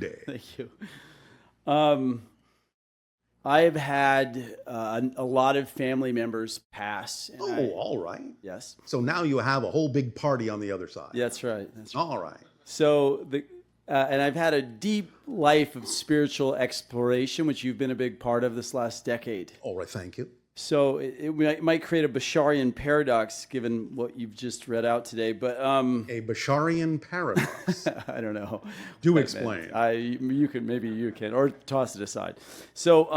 day. Thank you. I've had a lot of family members pass. All right. Yes. So now you have a whole big party on the other side. That's right. All right. So and I've had a deep life of spiritual exploration, which you've been a big part of this last decade. All right. Thank you. So it might create a Basharian paradox, given what you've just read out today. But a Basharian paradox. I don't know. Do explain. You can, maybe you can, or toss it aside. So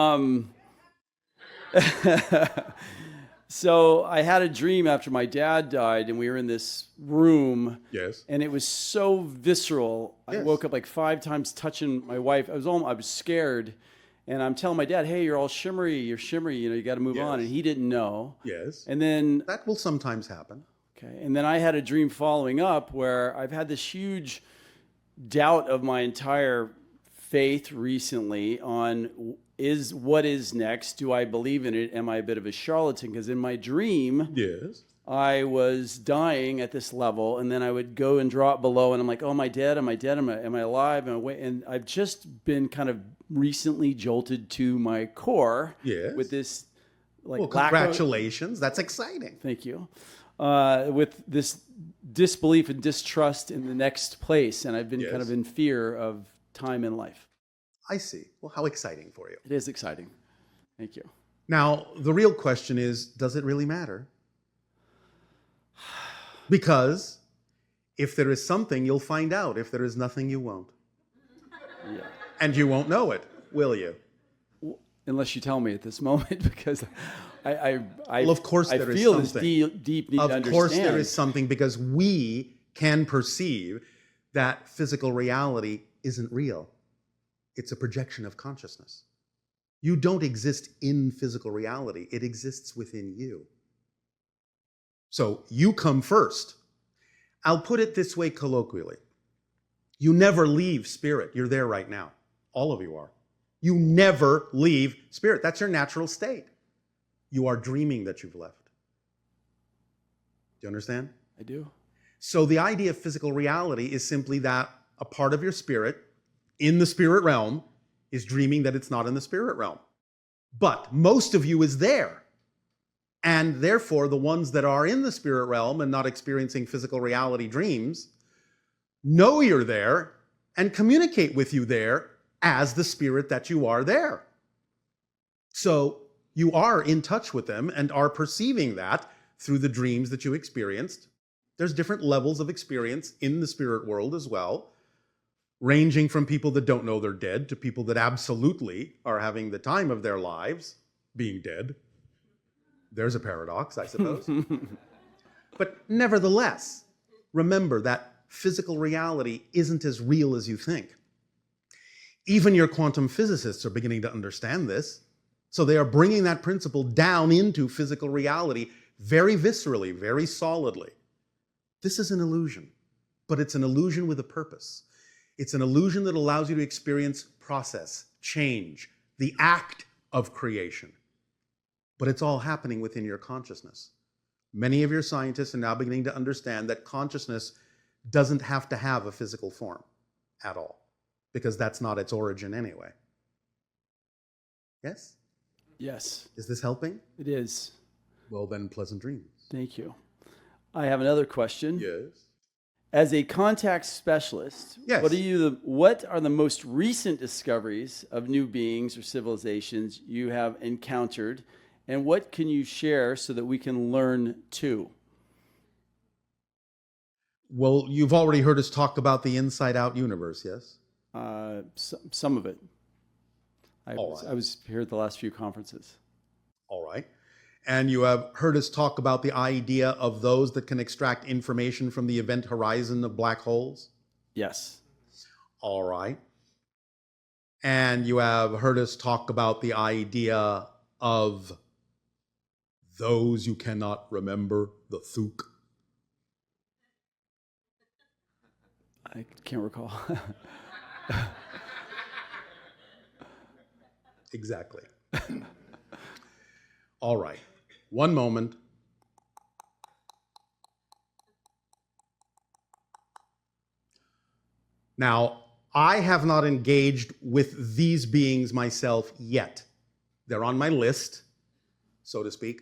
so I had a dream after my dad died, and we were in this room. Yes. And it was so visceral. Yes. I woke up like 5 times touching my wife. I was scared. And I'm telling my dad, hey, you're all shimmery. You're shimmery. You got to move on. And he didn't know. Yes. And then that will sometimes happen. Okay. And then I had a dream following up where I've had this huge doubt of my entire faith recently on what is next? Do I believe in it? Am I a bit of a charlatan? Because in my dream, yes, I was dying at this level, and then I would go and drop below, and I'm like, oh, am I dead? Am I dead? Am I alive? And I've just been kind of recently jolted to my core with this congratulations. That's exciting. Thank you. With this disbelief and distrust in the next place, and I've been kind of in fear of time in life. I see. Well, how exciting for you. It is exciting. Thank you. Now, the real question is, does it really matter? Because if there is something, you'll find out. If there is nothing, you won't. Yeah. And you won't know it, will you? Unless you tell me at this moment, because well, of course there is feel something. This deep need to understand. Of course there is something, because we can perceive that physical reality isn't real. It's a projection of consciousness. You don't exist in physical reality. It exists within you. So you come first. I'll put it this way colloquially. You never leave spirit. You're there right now. All of you are. You never leave spirit. That's your natural state. You are dreaming that you've left. Do you understand? I do. So the idea of physical reality is simply that a part of your spirit in the spirit realm is dreaming that it's not in the spirit realm. But most of you is there. And therefore, the ones that are in the spirit realm and not experiencing physical reality dreams know you're there and communicate with you there as the spirit that you are there. So you are in touch with them and are perceiving that through the dreams that you experienced. There's different levels of experience in the spirit world as well, ranging from people that don't know they're dead to people that absolutely are having the time of their lives being dead. There's a paradox, I suppose. But nevertheless, remember that physical reality isn't as real as you think. Even your quantum physicists are beginning to understand this. So they are bringing that principle down into physical reality very viscerally, very solidly. This is an illusion, but it's an illusion with a purpose. It's an illusion that allows you to experience process, change, the act of creation. But it's all happening within your consciousness. Many of your scientists are now beginning to understand that consciousness doesn't have to have a physical form at all, because that's not its origin anyway. Yes? Yes. Is this helping? It is. Well, then, pleasant dreams. Thank you. I have another question. Yes. As a contact specialist, yes. What are the most recent discoveries of new beings or civilizations you have encountered, and what can you share so that we can learn too? Well, you've already heard us talk about the inside-out universe, yes? Some of it. I was here at the last few conferences. All right. And you have heard us talk about the idea of those that can extract information from the event horizon of black holes? Yes. All right. And you have heard us talk about the idea of those you cannot remember, the Thuk? I can't recall. Exactly. All right. One moment. Now, I have not engaged with these beings myself yet. They're on my list, so to speak.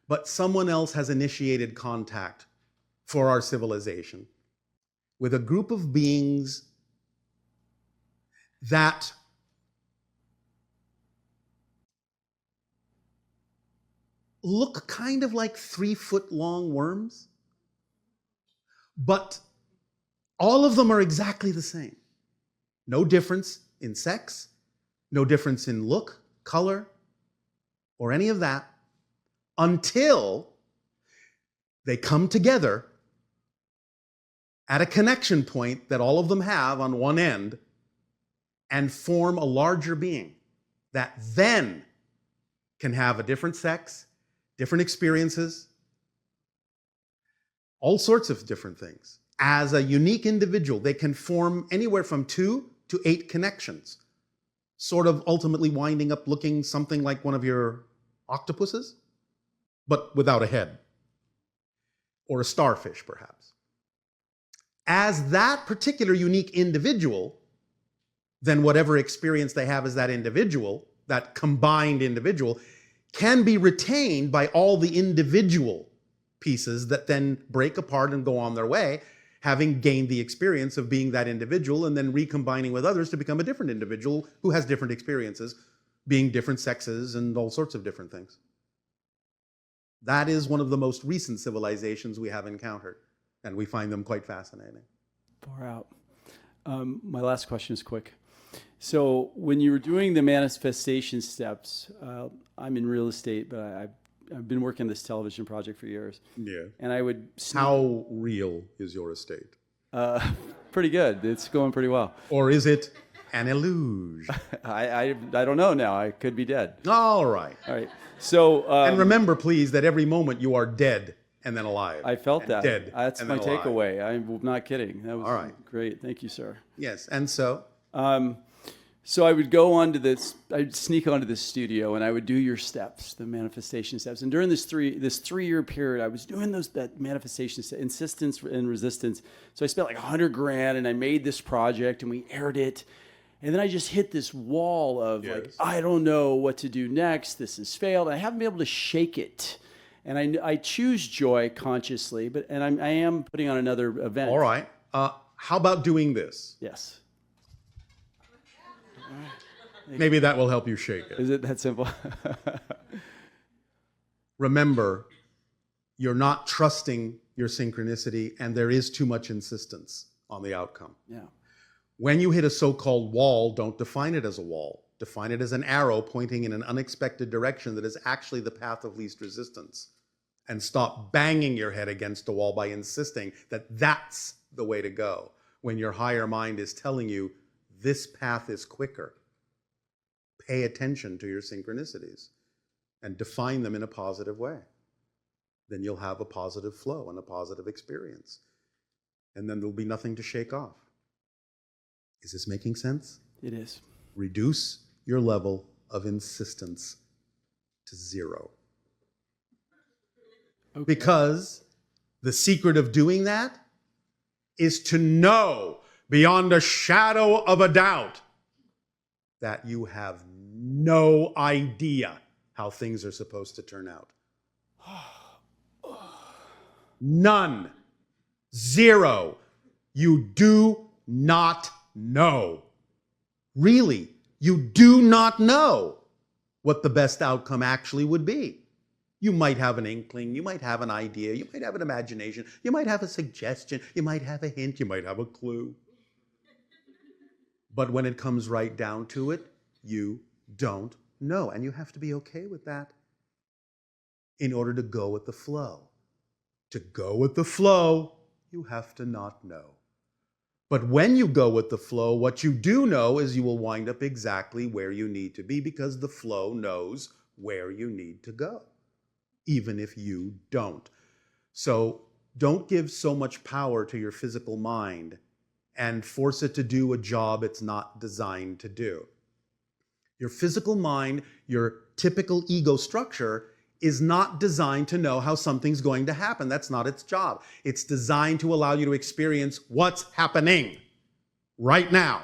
But someone else has initiated contact for our civilization with a group of beings that look kind of like 3-foot-long worms, but all of them are exactly the same. No difference in sex, no difference in look, color, or any of that, until they come together at a connection point that all of them have on one end and form a larger being that then can have a different sex, different experiences, all sorts of different things. As a unique individual, they can form anywhere from 2 to 8 connections, sort of ultimately winding up looking something like one of your octopuses, but without a head, or a starfish, perhaps. As that particular unique individual, then whatever experience they have as that individual, that combined individual, can be retained by all the individual pieces that then break apart and go on their way, having gained the experience of being that individual and then recombining with others to become a different individual who has different experiences, being different sexes and all sorts of different things. That is one of the most recent civilizations we have encountered, and we find them quite fascinating. Far out. My last question is quick. So when you were doing the manifestation steps, I'm in real estate, but I've been working on this television project for years. Yeah. And I would... How real is your estate? Pretty good. It's going pretty well. Or is it an illusion? I don't know now. I could be dead. All right. All right. So... and remember, please, that every moment you are dead and then alive. I felt that. Dead. That's my takeaway. I'm not kidding. That was all right. Great. Thank you, sir. Yes. And so? So I would go onto this, I'd sneak onto this studio and I would do your steps, the manifestation steps. And during this 3-year period, I was doing that manifestation steps, insistence and resistance. So I spent like $100,000 and I made this project and we aired it. And then I just hit this wall of like, I don't know what to do next. This has failed. I haven't been able to shake it. And I choose joy consciously, and I am putting on another event. All right. How about doing this? Yes. Maybe that will help you shake it. Is it that simple? Remember, you're not trusting your synchronicity, and there is too much insistence on the outcome. Yeah. When you hit a so-called wall, don't define it as a wall. Define it as an arrow pointing in an unexpected direction that is actually the path of least resistance. And stop banging your head against the wall by insisting that that's the way to go, when your higher mind is telling you this path is quicker. Pay attention to your synchronicities and define them in a positive way. Then you'll have a positive flow and a positive experience. And then there'll be nothing to shake off. Is this making sense? It is. Reduce your level of insistence to 0. Okay. Because the secret of doing that is to know beyond a shadow of a doubt that you have no idea how things are supposed to turn out. None. 0. You do not know. Really, you do not know what the best outcome actually would be. You might have an inkling, you might have an idea, you might have an imagination, you might have a suggestion, you might have a hint, you might have a clue. But when it comes right down to it, you don't know. And you have to be okay with that in order to go with the flow. To go with the flow, you have to not know. But when you go with the flow, what you do know is you will wind up exactly where you need to be, because the flow knows where you need to go, even if you don't. So don't give so much power to your physical mind and force it to do a job it's not designed to do. Your physical mind, your typical ego structure, is not designed to know how something's going to happen. That's not its job. It's designed to allow you to experience what's happening right now.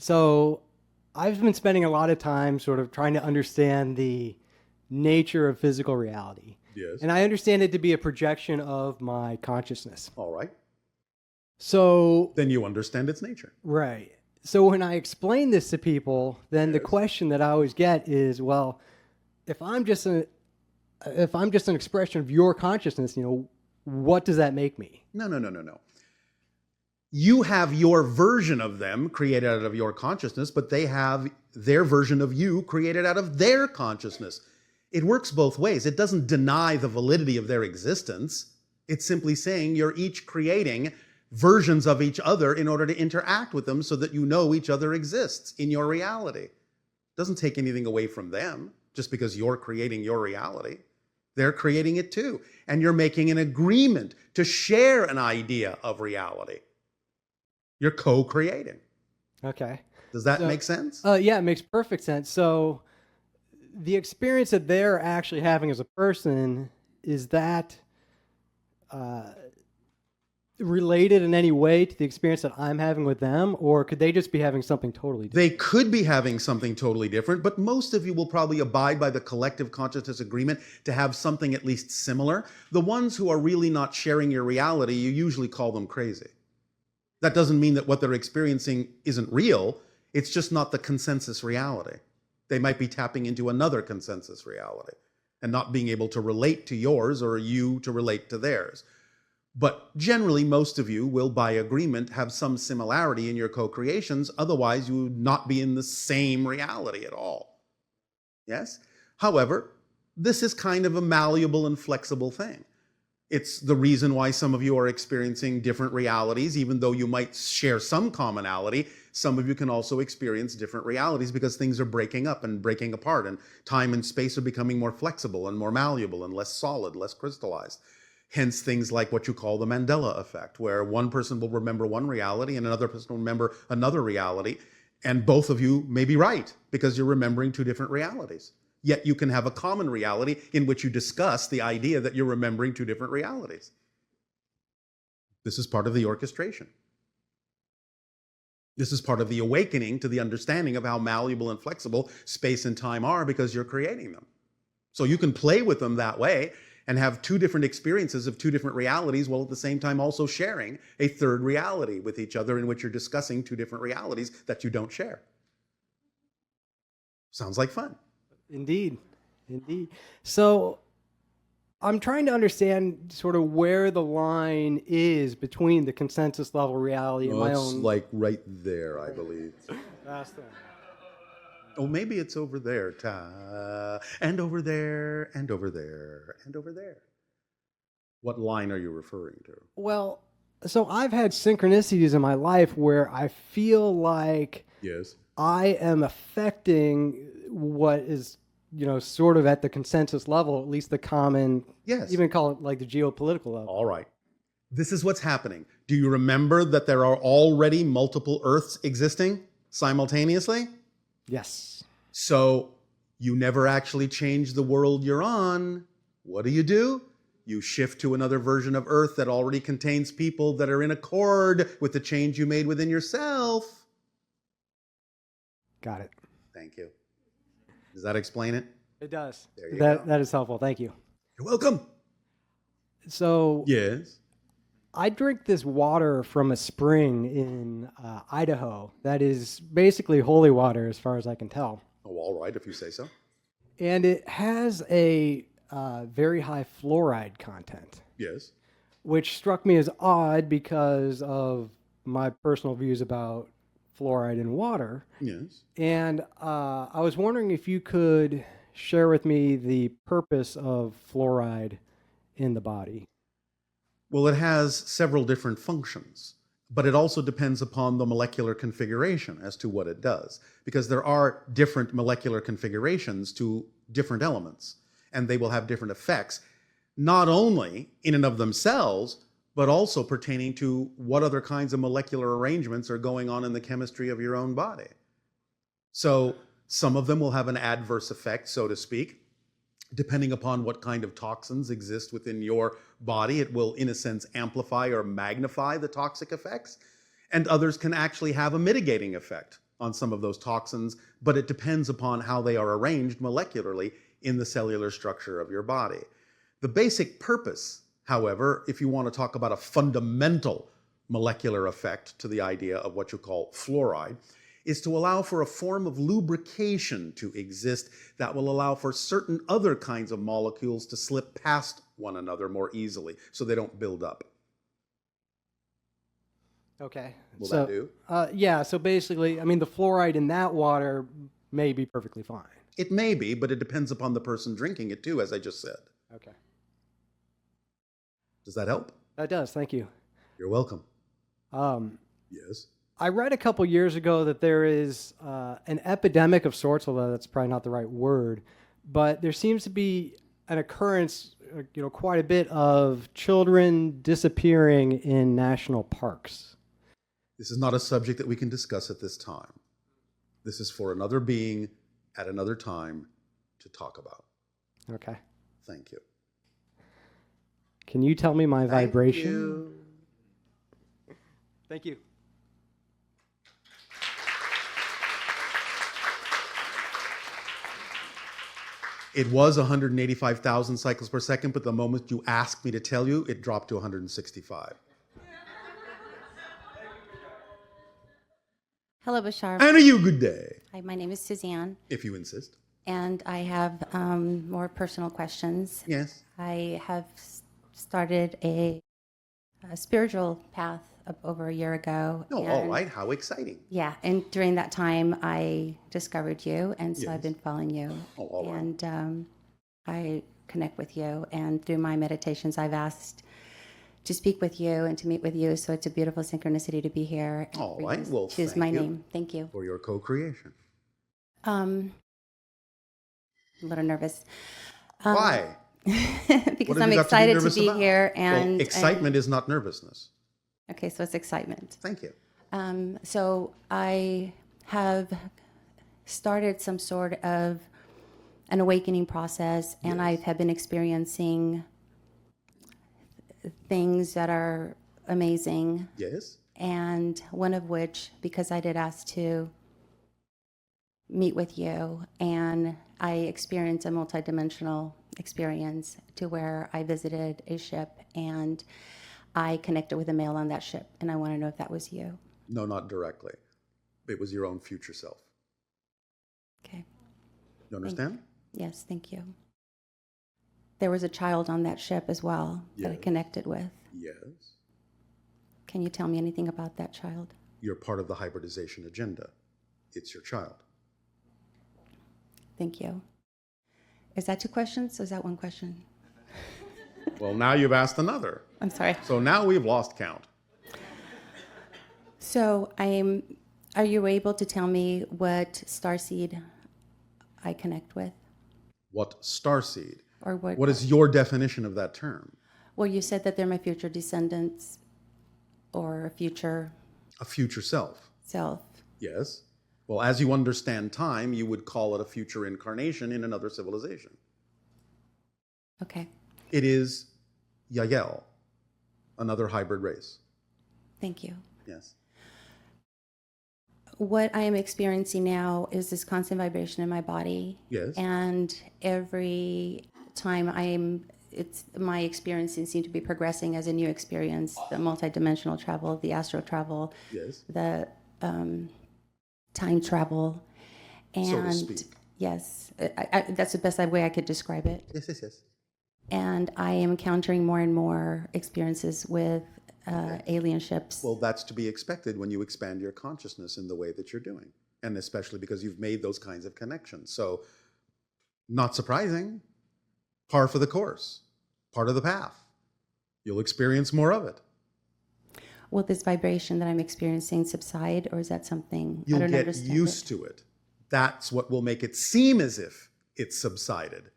So I've been spending a lot of time sort of trying to understand the nature of physical reality. Yes. And I understand it to be a projection of my consciousness. All right. So, Then you understand its nature. right. So when I explain this to people, then the Yes. question that I always get is, well, if I'm just an expression of your consciousness, what does that make me? No. You have your version of them created out of your consciousness, but they have their version of you created out of their consciousness. It works both ways. It doesn't deny the validity of their existence. It's simply saying you're each creating versions of each other in order to interact with them so that you know each other exists in your reality. It doesn't take anything away from them just because you're creating your reality. They're creating it too. And you're making an agreement to share an idea of reality. You're co-creating. Okay. Does that make sense? Yeah, it makes perfect sense. So the experience that they're actually having as a person, is that related in any way to the experience that I'm having with them? Or could they just be having something totally different? They could be having something totally different, but most of you will probably abide by the collective consciousness agreement to have something at least similar. The ones who are really not sharing your reality, you usually call them crazy. That doesn't mean that what they're experiencing isn't real. It's just not the consensus reality. They might be tapping into another consensus reality and not being able to relate to yours or you to relate to theirs. But generally, most of you will, by agreement, have some similarity in your co-creations. Otherwise, you would not be in the same reality at all. Yes? However, this is kind of a malleable and flexible thing. It's the reason why some of you are experiencing different realities. Even though you might share some commonality, some of you can also experience different realities because things are breaking up and breaking apart, and time and space are becoming more flexible and more malleable and less solid, less crystallized. Hence things like what you call the Mandela effect, where one person will remember one reality and another person will remember another reality, and both of you may be right because you're remembering two different realities. Yet you can have a common reality in which you discuss the idea that you're remembering two different realities. This is part of the orchestration. This is part of the awakening to the understanding of how malleable and flexible space and time are because you're creating them. So you can play with them that way and have two different experiences of two different realities while at the same time also sharing a third reality with each other in which you're discussing two different realities that you don't share. Sounds like fun. Indeed. So I'm trying to understand sort of where the line is between the consensus level reality and my own. It's like right there, I believe. That's the one. Oh, maybe it's over there, and over there, and over there, and over there. What line are you referring to? Well, so I've had synchronicities in my life where I feel like Yes. I am affecting what is, sort of at the consensus level, at least the common, Yes. even call it like the geopolitical level. All right. This is what's happening. Do you remember that there are already multiple Earths existing simultaneously? Yes. So you never actually change the world you're on. What do? You shift to another version of Earth that already contains people that are in accord with the change you made within yourself. Got it. Thank you. Does that explain it? It does. There you go. That is helpful. Thank you. You're welcome. So Yes. I drink this water from a spring in Idaho that is basically holy water as far as I can tell. Oh, all right, if you say so. And it has a very high fluoride content, Yes. which struck me as odd because of my personal views about fluoride in water. Yes. And I was wondering if you could share with me the purpose of fluoride in the body. Well, it has several different functions, but it also depends upon the molecular configuration as to what it does, because there are different molecular configurations to different elements, and they will have different effects, not only in and of themselves, but also pertaining to what other kinds of molecular arrangements are going on in the chemistry of your own body. So some of them will have an adverse effect, so to speak. Depending upon what kind of toxins exist within your body, it will, in a sense, amplify or magnify the toxic effects. And others can actually have a mitigating effect on some of those toxins, but it depends upon how they are arranged molecularly in the cellular structure of your body. The basic purpose, however, if you want to talk about a fundamental molecular effect to the idea of what you call fluoride, is to allow for a form of lubrication to exist that will allow for certain other kinds of molecules to slip past one another more easily so they don't build up. Okay. Will that do? Yeah, so basically, I mean, the fluoride in that water may be perfectly fine. It may be, but it depends upon the person drinking it too, as I just said. Okay. Does that help? That does, thank you. You're welcome. Yes. I read a couple years ago that there is an epidemic of sorts, although that's probably not the right word, but there seems to be an occurrence, quite a bit of children disappearing in national parks. This is not a subject that we can discuss at this time. This is for another being at another time to talk about. Okay. Thank you. Can you tell me my vibration? You. Thank you. It was 185,000 cycles per second, but the moment you asked me to tell you, it dropped to 165. Hello, Bashar. And a you good day, Hi, my name is Suzanne, if you insist. and I have more personal questions. Yes. I have started a spiritual path over a year ago. Oh, all right. How exciting. Yeah, and during that time, I discovered you, and so I've Yes. been following you. Oh, all right. And I connect with you, and through my meditations, I've asked to speak with you and to meet with you. So it's a beautiful synchronicity to be here. and All for you right. to Well, choose thank my you. name. Thank you. For your co-creation. I'm a little nervous. Why? Because have I'm you got to be excited to nervous be about? here. And Well, excitement is not nervousness. Okay, so it's excitement. Thank you. So I have started some sort of an awakening process, and Yes. I have been experiencing things that are amazing. Yes. And one of which, because I did ask to meet with you, and I experienced a multidimensional experience to where I visited a ship and I connected with a male on that ship, and I want to know if that was you. No, not directly. It was your own future self. Okay. You understand? Yes, thank you. There was a child on that ship as well that I Yes. connected with. Yes. Can you tell me anything about that child? You're part of the hybridization agenda. It's your child. Thank you. Is that two questions or is that one question? Well, now you've asked another. I'm sorry. So now we've lost count. So are you able to tell me what starseed I connect with? What starseed? Or What is your definition of that term? Well, you said that they're my future descendants or a future A future self. self. Yes. Well, as you understand time, you would call it a future incarnation in another civilization. Okay. It is Yael, another hybrid race. Thank you. Yes. What I am experiencing now is this constant vibration in my body. Yes. And every time my experiences seem to be progressing as a new experience, the multidimensional travel, the astral travel, Yes. the time travel. And So to speak. yes, that's the best way I could describe it. Yes, yes, yes. And I am encountering more and more experiences with alien ships. Well, that's to be expected when you expand your consciousness in the way that you're doing, and especially because you've made those kinds of connections. So, not surprising, par for the course, part of the path. You'll experience more of it. Will this vibration that I'm experiencing subside, or is that something I You'll don't get understand? used to it. That's what will make it seem as if it's subsided,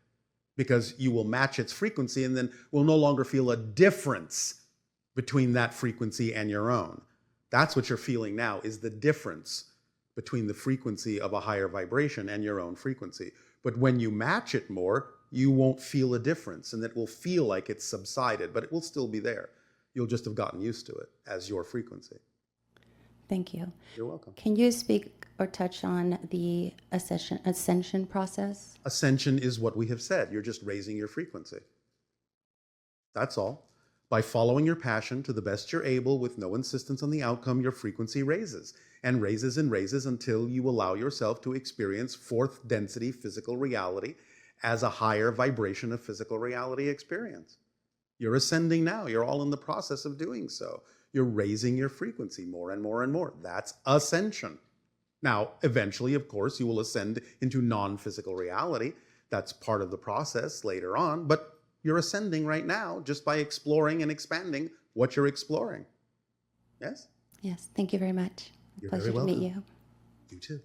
because you will match its frequency and then will no longer feel a difference between that frequency and your own. That's what you're feeling now, is the difference between the frequency of a higher vibration and your own frequency. But when you match it more, you won't feel a difference, and it will feel like it's subsided, but it will still be there. You'll just have gotten used to it as your frequency. Thank you. You're welcome. Can you speak or touch on the ascension process? Ascension is what we have said. You're just raising your frequency. That's all. By following your passion to the best you're able with no insistence on the outcome, your frequency raises and raises and raises until you allow yourself to experience fourth density physical reality as a higher vibration of physical reality experience. You're ascending now. You're all in the process of doing so. You're raising your frequency more and more and more. That's ascension. Now, eventually, of course, you will ascend into non-physical reality. That's part of the process later on, but you're ascending right now just by exploring and expanding what you're exploring. Yes? Yes, thank you very much. You're Pleasure very to meet welcome. you. You too.